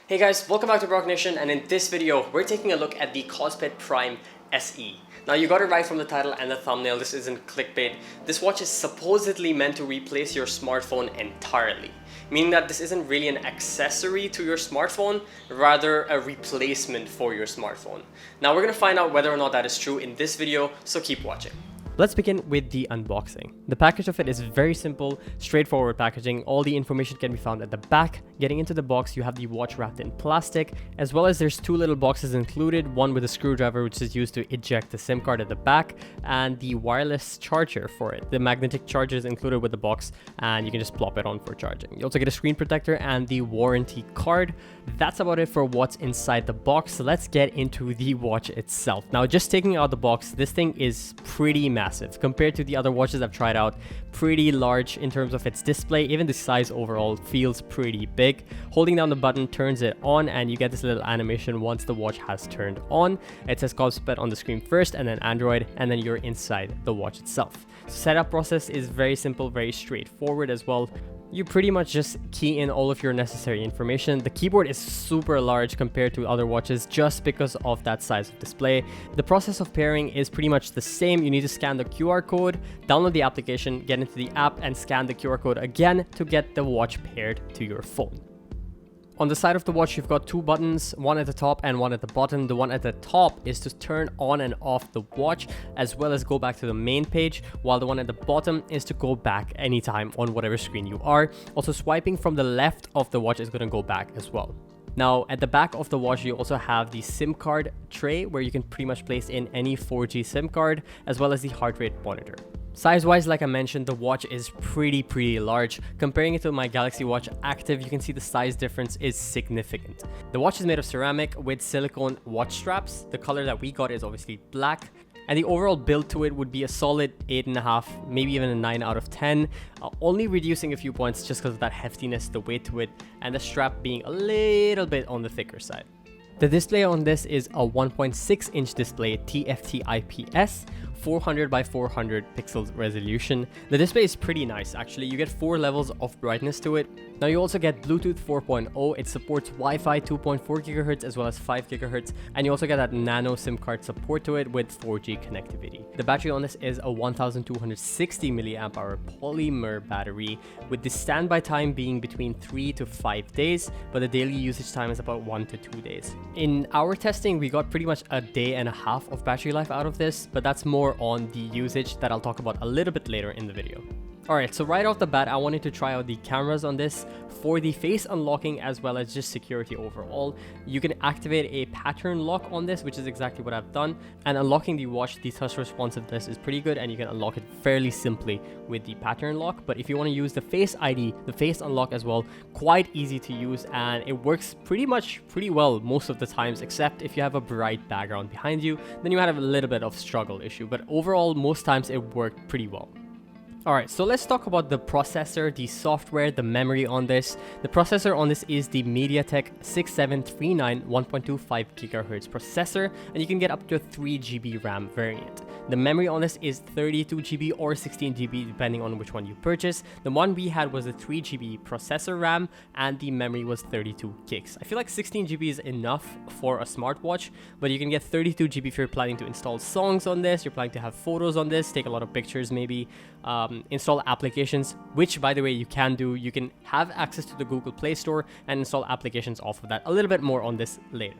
Hey guys, welcome back to Brock Nation, and in this video, we're taking a look at the Kospet Prime SE. Now you got it right from the title and the thumbnail, this isn't clickbait. This watch is supposedly meant to replace your smartphone entirely, meaning that this isn't really an accessory to your smartphone, rather a replacement for your smartphone. Now we're gonna find out whether or not that is true in this video, so keep watching. Let's begin with the unboxing. The package of it is very simple, straightforward packaging. All the information can be found at the back. Getting into the box, you have the watch wrapped in plastic, as well as there's two little boxes included, one with a screwdriver which is used to eject the SIM card at the back, and the wireless charger for it. The magnetic charger is included with the box, and you can just plop it on for charging. You also get a screen protector and the warranty card. That's about it for what's inside the box. So let's get into the watch itself. Now, just taking out the box, this thing is pretty massive. Compared to the other watches I've tried out, pretty large in terms of its display. Even the size overall feels pretty big. Holding down the button turns it on, and you get this little animation once the watch has turned on. It says Kospet on the screen first, and then Android, and then you're inside the watch itself. Setup process is very simple, very straightforward as well. You pretty much just key in all of your necessary information. The keyboard is super large compared to other watches just because of that size of display. The process of pairing is pretty much the same. You need to scan the QR code, download the application, get into the app, and scan the QR code again to get the watch paired to your phone. On the side of the watch, you've got two buttons, one at the top and one at the bottom. The one at the top is to turn on and off the watch, as well as go back to the main page, while the one at the bottom is to go back anytime on whatever screen you are. Also, swiping from the left of the watch is going to go back as well. Now, at the back of the watch, you also have the SIM card tray where you can pretty much place in any 4G SIM card, as well as the heart rate monitor. Size-wise, like I mentioned, the watch is pretty large. Comparing it to my Galaxy Watch Active, you can see the size difference is significant. The watch is made of ceramic with silicone watch straps. The color that we got is obviously black. And the overall build to it would be a solid 8.5, maybe even a 9 out of 10. Only reducing a few points just because of that heftiness, the weight to it, and the strap being a little bit on the thicker side. The display on this is a 1.6-inch display, TFT IPS, 400 by 400 pixels resolution. The display is pretty nice actually. You get 4 levels of brightness to it. Now you also get Bluetooth 4.0. It supports Wi-Fi 2.4 GHz as well as 5 GHz, and you also get that nano SIM card support to it with 4G connectivity. The battery on this is a 1260 mAh polymer battery, with the standby time being between 3 to 5 days, but the daily usage time is about 1 to 2 days. In our testing, we got pretty much a day and a half of battery life out of this, but that's more on the usage that I'll talk about a little bit later in the video. Alright, so right off the bat, I wanted to try out the cameras on this. For the face unlocking as well as just security overall, you can activate a pattern lock on this, which is exactly what I've done. And unlocking the watch, the touch responsiveness is pretty good, and you can unlock it fairly simply with the pattern lock. But if you want to use the Face ID, the face unlock as well, quite easy to use, and it works pretty well most of the times, except if you have a bright background behind you, then you might have a little bit of struggle issue. But overall, most times it worked pretty well. Alright, so let's talk about the processor, the software, the memory on this. The processor on this is the MediaTek 6739 1.25 GHz processor, and you can get up to a 3 GB RAM variant. The memory on this is 32 GB or 16 GB depending on which one you purchase. The one we had was a 3 GB processor RAM, and the memory was 32 gigs. I feel like 16 GB is enough for a smartwatch, but you can get 32 GB if you're planning to install songs on this, you're planning to have photos on this, take a lot of pictures maybe, install applications, which by the way you can do. You can have access to the Google Play Store and install applications off of that. A little bit more on this later.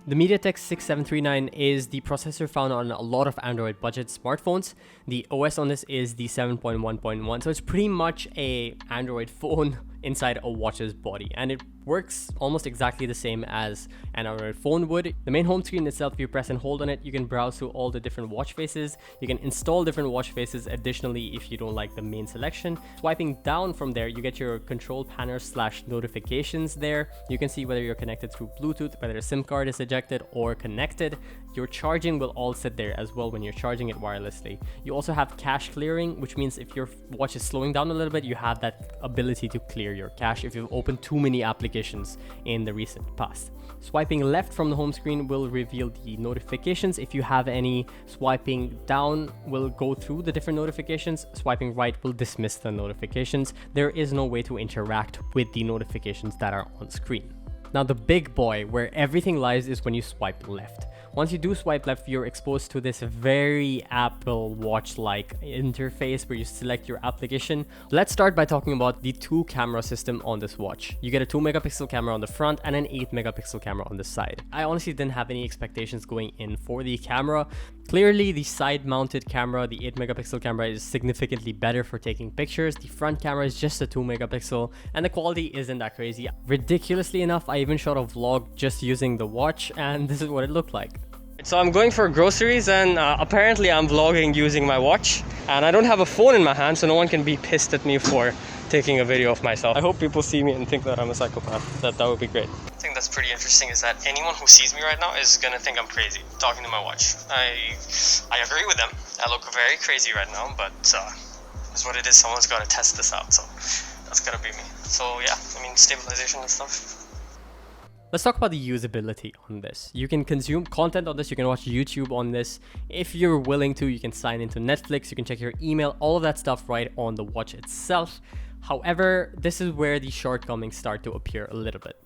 The MediaTek 6739 is the processor found on a lot of Android budget smartphones. The OS on this is the 7.1.1, so it's pretty much a Android phone inside a watch's body, and it works almost exactly the same as an Android phone would. The main home screen itself, if you press and hold on it, you can browse through all the different watch faces. You can install different watch faces additionally if you don't like the main selection. Swiping down from there, you get your control panel / notifications there. You can see whether you're connected through Bluetooth, whether a SIM card is ejected or connected. Your charging will all sit there as well when you're charging it wirelessly. You also have cache clearing, which means if your watch is slowing down a little bit, you have that ability to clear your cache if you've opened too many applications in the recent past. Swiping left from the home screen will reveal the notifications. If you have any, swiping down will go through the different notifications. Swiping right will dismiss the notifications. There is no way to interact with the notifications that are on screen. Now the big boy where everything lies is when you swipe left. Once you do swipe left, you're exposed to this very Apple Watch-like interface where you select your application. Let's start by talking about the 2-camera system on this watch. You get a 2-megapixel camera on the front and an 8-megapixel camera on the side. I honestly didn't have any expectations going in for the camera. Clearly, the side-mounted camera, the 8-megapixel camera, is significantly better for taking pictures. The front camera is just a 2-megapixel, and the quality isn't that crazy. Ridiculously enough, I even shot a vlog just using the watch, and this is what it looked like. So I'm going for groceries, and apparently I'm vlogging using my watch, and I don't have a phone in my hand, so no one can be pissed at me for taking a video of myself. I hope people see me and think that I'm a psychopath. That would be great. I think that's pretty interesting is that anyone who sees me right now is gonna think I'm crazy talking to my watch. I agree with them. I look very crazy right now, but it's what it is. Someone's got to test this out, so that's gonna be me. So yeah, I mean, stabilization and stuff. Let's talk about the usability on this. You can consume content on this, you can watch YouTube on this. If you're willing to, you can sign into Netflix, you can check your email, all of that stuff right on the watch itself. However, this is where the shortcomings start to appear a little bit.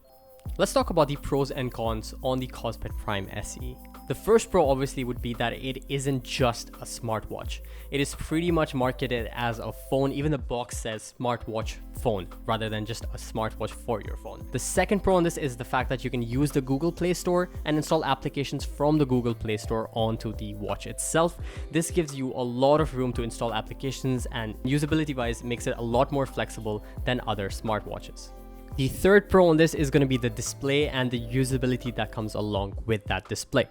Let's talk about the pros and cons on the Kospet Prime SE. The first pro obviously would be that it isn't just a smartwatch. It is pretty much marketed as a phone. Even the box says smartwatch phone rather than just a smartwatch for your phone. The second pro on this is the fact that you can use the Google Play Store and install applications from the Google Play Store onto the watch itself. This gives you a lot of room to install applications, and usability wise makes it a lot more flexible than other smartwatches. The third pro on this is going to be the display and the usability that comes along with that display.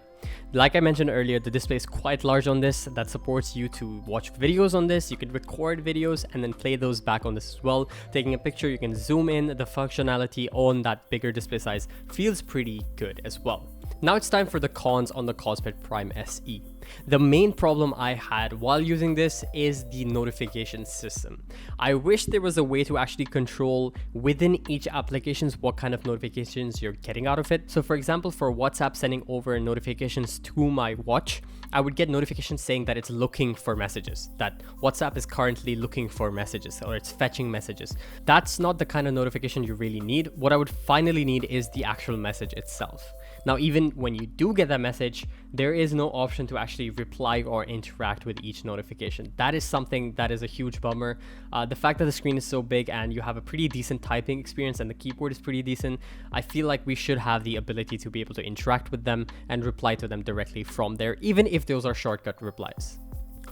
Like I mentioned earlier, the display is quite large on this. That supports you to watch videos on this. You can record videos and then play those back on this as well. Taking a picture, you can zoom in. The functionality on that bigger display size feels pretty good as well. Now it's time for the cons on the Kospet Prime SE. The main problem I had while using this is the notification system. I wish there was a way to actually control within each applications what kind of notifications you're getting out of it. So for example, for WhatsApp sending over notifications to my watch, I would get notifications saying that it's looking for messages, that WhatsApp is currently looking for messages or it's fetching messages. That's not the kind of notification you really need. What I would finally need is the actual message itself. Now, even when you do get that message, there is no option to actually reply or interact with each notification. That is something that is a huge bummer. The fact that the screen is so big and you have a pretty decent typing experience and the keyboard is pretty decent, I feel like we should have the ability to be able to interact with them and reply to them directly from there, even if those are shortcut replies.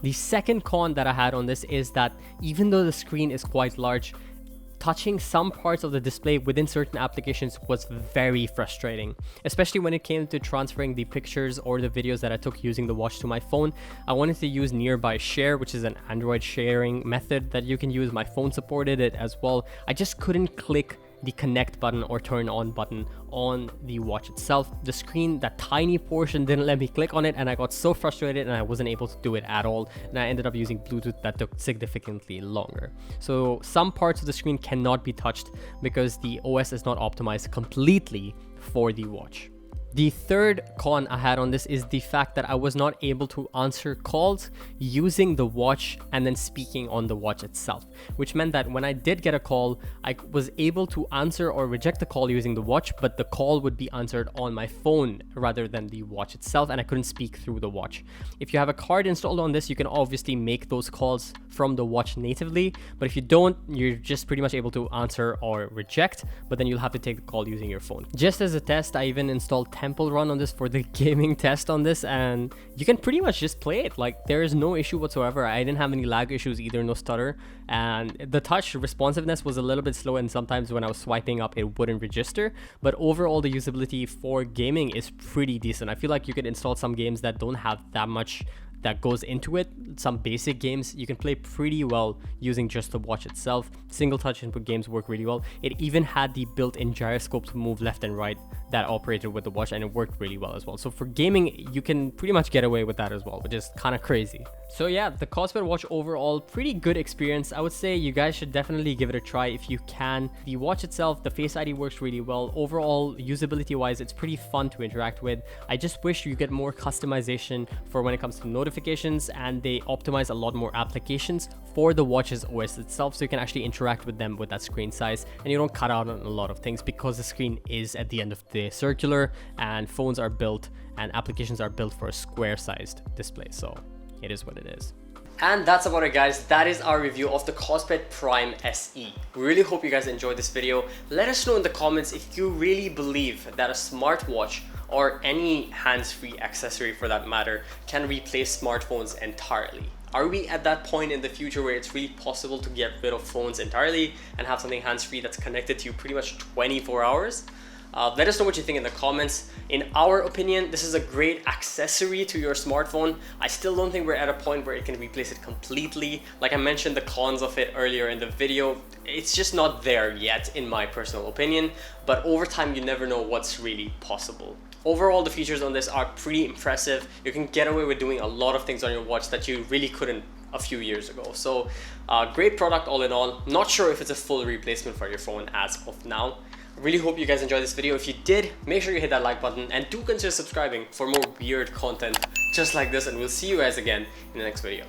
The second con that I had on this is that even though the screen is quite large, touching some parts of the display within certain applications was very frustrating, especially when it came to transferring the pictures or the videos that I took using the watch to my phone. I wanted to use Nearby Share, which is an Android sharing method that you can use. My phone supported it as well. I just couldn't click the connect button or turn on button on the watch itself. The screen, that tiny portion, didn't let me click on it, and I got so frustrated and I wasn't able to do it at all, and I ended up using Bluetooth that took significantly longer. So some parts of the screen cannot be touched because the OS is not optimized completely for the watch. The third con I had on this is the fact that I was not able to answer calls using the watch and then speaking on the watch itself, which meant that when I did get a call, I was able to answer or reject the call using the watch, but the call would be answered on my phone rather than the watch itself, and I couldn't speak through the watch. If you have a card installed on this, you can obviously make those calls from the watch natively, but if you don't, you're just pretty much able to answer or reject, but then you'll have to take the call using your phone. Just as a test, I even installed Temple Run on this for the gaming test on this, and you can pretty much just play it. Like, there is no issue whatsoever. I didn't have any lag issues either, no stutter, and the touch responsiveness was a little bit slow, and sometimes when I was swiping up it wouldn't register, but overall the usability for gaming is pretty decent. I feel like you could install some games that don't have that much that goes into it. Some basic games you can play pretty well using just the watch itself. Single touch input games work really well. It even had the built-in gyroscope to move left and right that operated with the watch, and it worked really well as well. So for gaming, you can pretty much get away with that as well, which is kind of crazy. So yeah, the Kospet watch overall, pretty good experience. I would say you guys should definitely give it a try if you can. The watch itself, the Face ID works really well. Overall, usability wise, it's pretty fun to interact with. I just wish you get more customization for when it comes to notifications notifications, and they optimize a lot more applications for the watch's OS itself, so you can actually interact with them with that screen size, and you don't cut out on a lot of things because the screen is at the end of the day circular, and phones are built and applications are built for a square sized display, so it is what it is. And that's about it, guys. That is our review of the Kospet Prime SE. We really hope you guys enjoyed this video. Let us know in the comments if you really believe that a smartwatch or any hands-free accessory for that matter can replace smartphones entirely. Are we at that point in the future where it's really possible to get rid of phones entirely and have something hands-free that's connected to you pretty much 24 hours? Let us know what you think in the comments. In our opinion, this is a great accessory to your smartphone. I still don't think we're at a point where it can replace it completely. Like I mentioned the cons of it earlier in the video, it's just not there yet in my personal opinion, but over time you never know what's really possible. Overall, the features on this are pretty impressive. You can get away with doing a lot of things on your watch that you really couldn't a few years ago. So great product all in all. Not sure if it's a full replacement for your phone as of now. Really hope you guys enjoyed this video. If you did, make sure you hit that like button and do consider subscribing for more weird content just like this, and we'll see you guys again in the next video.